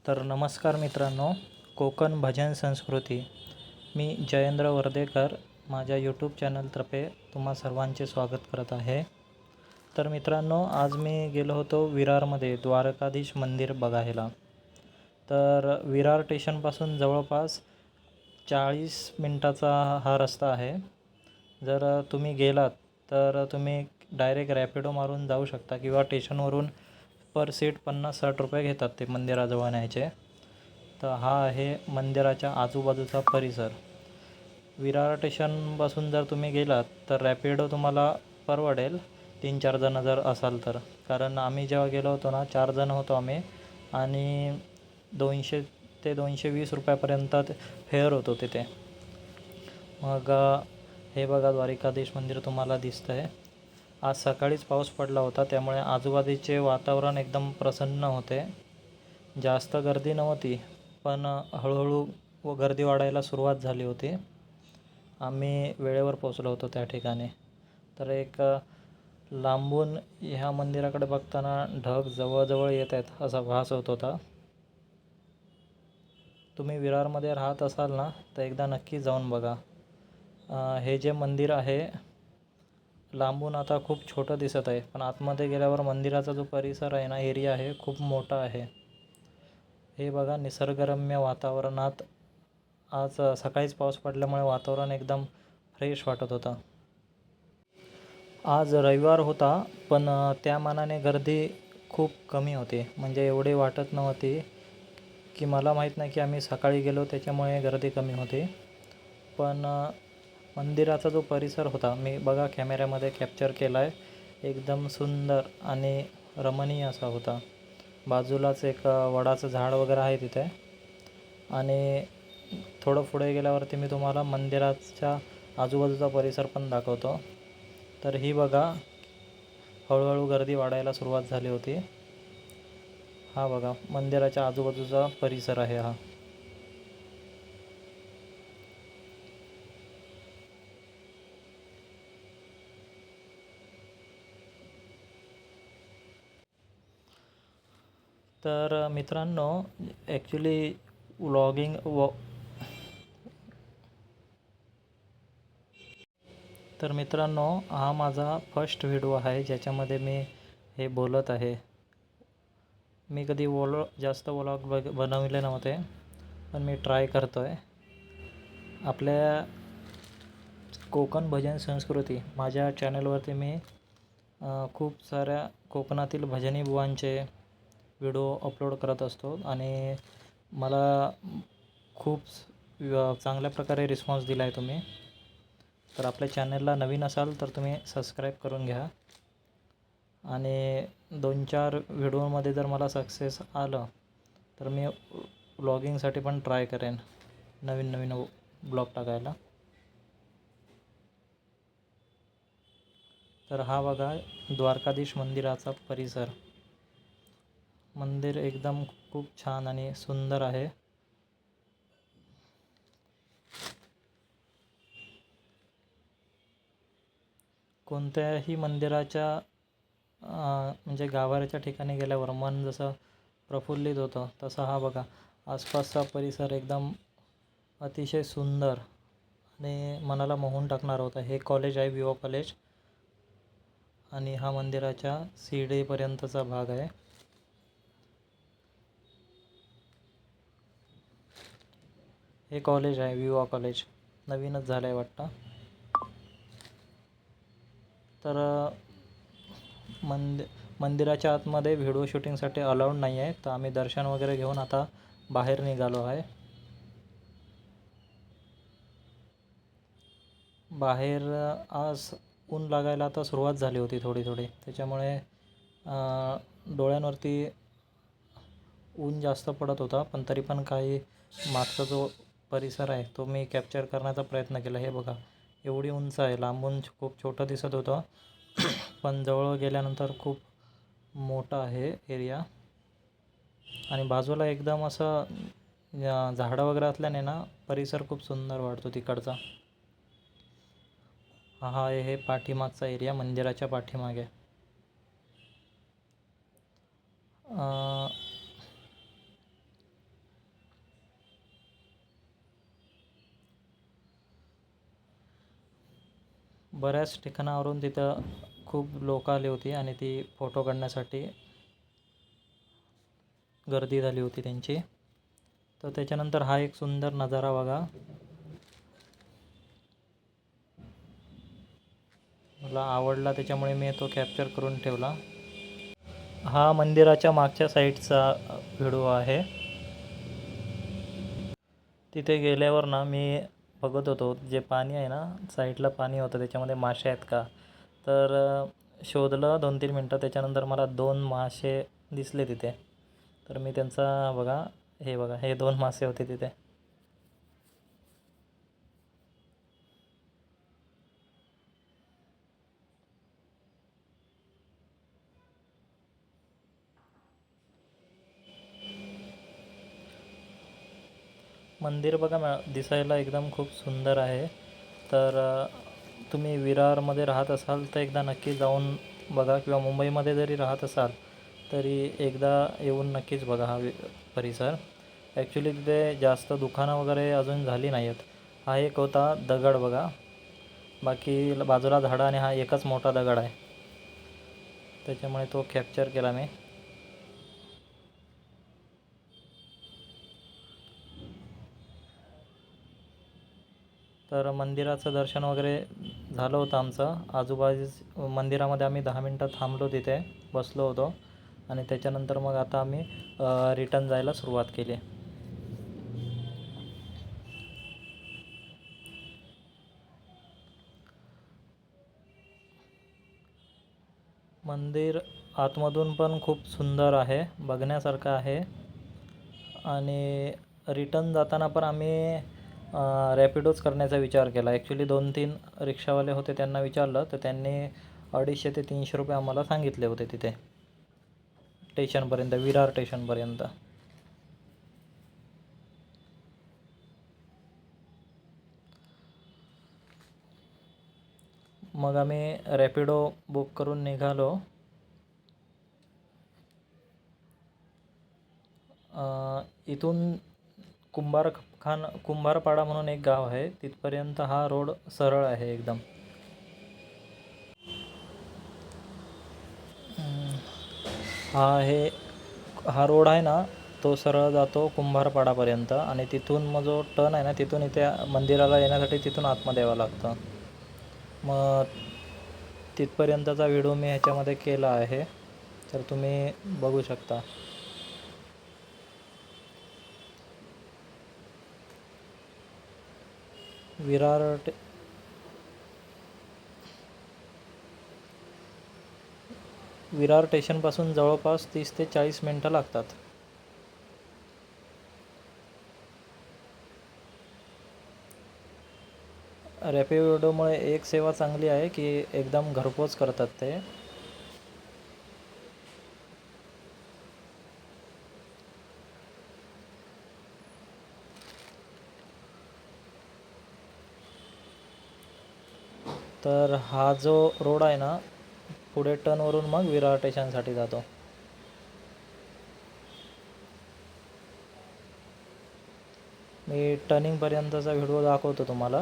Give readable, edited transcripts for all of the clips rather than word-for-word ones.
तर नमस्कार मित्रांनो, कोकण भजन संस्कृती. मी जयेंद्र वर्देकर माझ्या यूट्यूब चॅनलतर्फे तुम्हा सर्वांचे स्वागत करत आहे. तर मित्रांनो, आज मी गेलो होतो विरारमध्ये द्वारकाधीश मंदिर बघायला. तर विरार स्टेशनपासून जवळपास 40 मिनटाचा हा रस्ता आहे. जर तुम्ही गेलात तर तुम्ही डायरेक्ट रॅपिडो मारून जाऊ शकता किंवा स्टेशनवरून पर सीट 50-60 रुपये घेतात ते मंदिराजवळ न्यायचे. तर हा आहे मंदिराच्या आजूबाजूचा परिसर. विरार स्टेशनपासून जर तुम्ही गेलात तर रॅपिडो तुम्हाला परवडेल 3-4 जण जर असाल तर. कारण आम्ही जेव्हा गेलो होतो ना, 4 जण होतो आम्ही आणि 200 ते 220 रुपयापर्यंत फेअर होतो तिथे. मग हे बघा, द्वारकाधीश मंदिर तुम्हाला दिसतं आहे. आज सकाळीच पाऊस पडला होता, त्यामुळे आजूबाजूचे वातावरण एकदम प्रसन्न होते. जास्त गर्दी नव्हती, पण हळूहळू गर्दी वाढायला सुरुवात झाली होती. आम्ही वेळेवर पोचलो होतो त्या ठिकाणी. तर एक लांबून ह्या मंदिराकडे बघताना ढग जवळजवळ येत आहेत असा भास होत होता. तुम्ही विरारमध्ये राहत असाल ना, तर एकदा नक्की जाऊन बघा. हे जे मंदिर आहे लांबून आता खूप छोटं दिसत आहे, पण आतमध्ये गेल्यावर मंदिराचा जो परिसर आहे ना, एरिया आहे, खूप मोठा आहे. हे बघा, निसर्गरम्य वातावरणात आज सकाळीच पाऊस पडल्यामुळे वातावरण एकदम फ्रेश वाटत होतं. आज रविवार होता, पण त्या मानाने गर्दी खूप कमी होती. म्हणजे एवढी वाटत नव्हती, की मला माहीत नाही की आम्ही सकाळी गेलो त्याच्यामुळे गर्दी कमी होती. पण मंदिराचा जो परिसर होता, मी बघा कॅमेऱ्यामध्ये कॅप्चर केला आहे, एकदम सुंदर आणि रमणीय असा होता. बाजूलाच एक वडाचं झाड वगैरे आहे तिथे. आणि थोडं पुढे गेल्यावरती मी तुम्हाला मंदिराच्या आजूबाजूचा परिसर पण दाखवतो. तर ही बघा, हळूहळू गर्दी वाढायला सुरुवात झाली होती. हा बघा, मंदिराच्या आजूबाजूचा परिसर आहे हा. तर मित्रांनो, ॲक्च्युली तर मित्रांनो, हा माझा फर्स्ट व्हिडिओ आहे ज्याच्यामध्ये मी हे बोलत आहे. मी कधी जास्त व्लॉग बनवले नव्हते, पण मी ट्राय करतो आहे. आपल्या कोकण भजन संस्कृती माझ्या चॅनलवरती मी खूप साऱ्या कोकणातील भजनी बुवांचे व्हिडिओ अपलोड करत असतो आणि मला खूप चांगल्या प्रकारे रिस्पॉन्स दिला आहे तुम्ही. तर आपल्या चॅनलला नवीन असाल तर तुम्ही सबस्क्राईब करून घ्या. आणि 2-4 व्हिडिओमध्ये जर मला सक्सेस आलं तर मी व्लॉगिंगसाठी पण ट्राय करेन नवीन ब्लॉग टाकायला. तर हा बघा, द्वारकाधीश मंदिराचा परिसर. मंदिर एकदम खूप छान आणि सुंदर आहे. कोणत्याही मंदिराच्या म्हणजे गाभाऱ्याच्या ठिकाणी गेल्यावर मन जसं प्रफुल्लित होतं, तसा हा बघा आसपासचा परिसर एकदम अतिशय सुंदर आणि मनाला मोहून टाकणार होता. हे कॉलेज आहे, विवा कॉलेज, आणि हा मंदिराच्या सीडीपर्यंतचा भाग आहे. हे कॉलेज आहे, विवा कॉलेज, नवीनच झालं आहे वाटतं. तर मंदिराच्या आतमध्ये व्हिडिओ शूटिंगसाठी अलाउड नाही आहे, तर आम्ही दर्शन वगैरे घेऊन आता बाहेर निघालो आहे. बाहेर आज ऊन लागायला आता सुरुवात झाली होती थोडी, त्याच्यामुळे डोळ्यांवरती ऊन जास्त पडत होता, पण तरी पण काही मागचा जो परिसर आहे तो मी कॅप्चर करण्याचा प्रयत्न केला. हे बघा, एवढी उंच आहे. लांबून खूप छोटं दिसत होतं, पण जवळ गेल्यानंतर खूप मोठा आहे एरिया. आणि बाजूला एकदम असं झाडं वगैरे असल्याने ना परिसर खूप सुंदर वाटतो तिकडचा. हा आहे हे पाठीमागचा एरिया, मंदिराच्या पाठीमागे. बऱ्याच ठिकाणावरून तिथं खूप लोक आली होती आणि ती फोटो काढण्यासाठी गर्दी झाली होती त्यांची. तर त्याच्यानंतर हा एक सुंदर नजारा बघा, मला आवडला त्याच्यामुळे मी तो कॅप्चर करून ठेवला. हा मंदिराच्या मागच्या साईडचा व्हिडिओ आहे. तिथे गेल्यावर ना मी बघत होतो, जे पाणी आहे ना साईडला पाणी होतं त्याच्यामध्ये मासे आहेत का, तर शोधलं 2-3 मिनटं. त्याच्यानंतर मला 2 मासे दिसले तिथे. तर मी त्यांचा बघा, हे बघा, हे 2 मासे होते तिथे. मंदिर बघा दिसायला एकदम खूप सुंदर आहे. तर तुम्ही विरारमध्ये राहत असाल तर एकदा नक्की जाऊन बघा, किंवा मुंबईमध्ये जरी राहत असाल तरी एकदा येऊन नक्कीच बघा हा परिसर. ॲक्च्युली तिथे जास्त दुकानं वगैरे अजून झाली नाही आहेत. हा एक होता दगड बघा, बाकी बाजूला झाडं आणि हा एकच मोठा दगड आहे, त्याच्यामुळे तो कॅप्चर केला मी. तर मंदिराचं दर्शन वगैरे झालं होतं आमचं. आजूबाजू मंदिरामध्ये आम्ही 10 मिनटं थांबलो, तिथे बसलो होतो आणि त्याच्यानंतर मग आता आम्ही रिटर्न जायला सुरुवात केली. मंदिर आतमधून पण खूप सुंदर आहे, बघण्यासारखं आहे. आणि रिटर्न जाताना पण आम्ही रॅपिडोच करण्याचा विचार केला. ॲक्च्युली 2-3 रिक्षावाले होते, त्यांना विचारलं तर त्यांनी 250 ते 300 रुपये आम्हाला सांगितले होते तिथे स्टेशनपर्यंत, विरार स्टेशनपर्यंत. मग आम्ही रॅपिडो बुक करून निघालो. इथून कुंभारपाडा म्हणून एक गाव आहे, तिथपर्यंत हा रोड सरळ आहे एकदम. हा रोड आहे ना, तो सरळ जातो कुंभारपाडापर्यंत आणि तिथून मग जो टर्न आहे ना, तिथून इथे मंदिराला येण्यासाठी तिथून आतमध्ये यावं लागतं. मग तिथपर्यंतचा व्हिडिओ मी ह्याच्यामध्ये केला आहे, तर तुम्ही बघू शकता. विरार स्टेशनपासून जवळपास 30 ते 40 मिनटं लागतात. रॅपिडोमुळे एक सेवा चांगली आहे की एकदम घरपोच करतात ते. तर हा जो रोड आहे ना, पुढे टर्नवरून मग विरार स्टेशनसाठी जातो. मी टर्निंगपर्यंतचा व्हिडिओ दाखवतो तुम्हाला.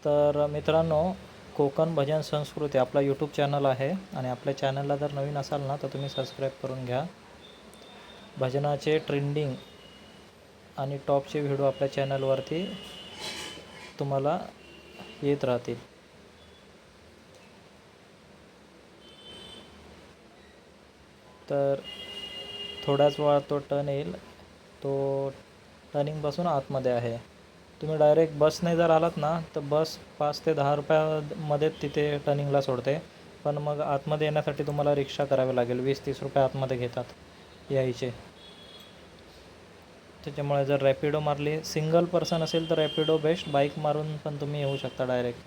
तर मित्रांनो, कोकण भजन संस्कृती आपला यूट्यूब चॅनल आहे आणि आपल्या चॅनलला जर नवीन असाल ना तर तुम्ही सबस्क्राईब करून घ्या. भजनाचे ट्रेंडिंग आणि टॉपचे व्हिडिओ आपल्या चॅनलवरती तुम्हाला येत राहतील. तर थोड्याच वेळात तो टर्न येईल, तो टर्निंगपासून आतमध्ये आहे. तुम्ही डायरेक्ट बसने जर आलात ना तर बस 5 ते 10 रुपयामध्ये तिथे टर्निंगला सोडते, पण मग आतमध्ये येण्यासाठी तुम्हाला रिक्षा करावी लागेल. 20-30 रुपये आतमध्ये घेतात यायचे. त्याच्यामुळे जर रॅपिडो मारली, सिंगल पर्सन असेल तर रॅपिडो बेस्ट. बाईक मारून पण तुम्ही येऊ शकता डायरेक्ट.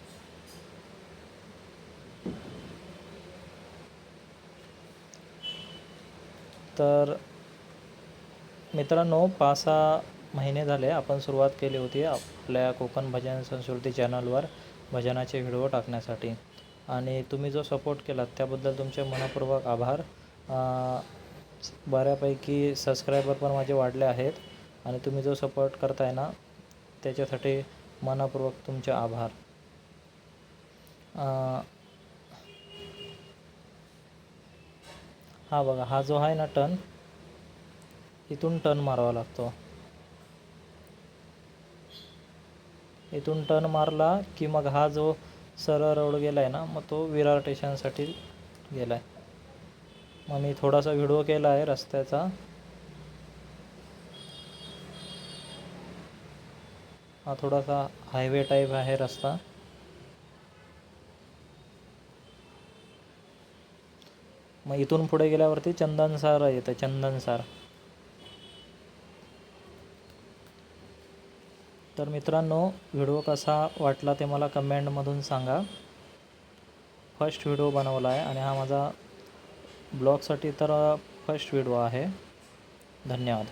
तर मित्रांनो, 5-6 महिने झाले आपण सुरुवात केली होती आपल्या कोकण भजन संस्कृती चॅनलवर भजनाचे व्हिडिओ टाकण्यासाठी, आणि तुम्ही जो सपोर्ट केलात त्याबद्दल तुमचे मनपूर्वक आभार. बऱ्यापैकी सबस्क्रायबर पण माझे वाढले आहेत आणि तुम्ही जो सपोर्ट करताय ना त्याच्यासाठी मनपूर्वक तुमचे आभार. हा बघा, हा जो आहे ना टर्न, इथून टर्न मारावा लागतो. इथून टर्न मारला की मग हा जो सरळ रोड गेला आहे ना, मग तो विरार स्टेशनसाठी गेला आहे. मग मी थोडासा व्हिडिओ केला आहे रस्त्याचा. हा थोडासा हायवे टाईप आहे रस्ता. मग इथून पुढे गेल्यावरती चंदनसार येतं, चंदनसार. तर मित्रांनो, व्हिडिओ कसा वाटला ते मला कमेंटमधून सांगा. फर्स्ट व्हिडिओ बनवला आहे आणि हा माझा ब्लॉगसाठी तर फर्स्ट व्हिडिओ आहे. धन्यवाद.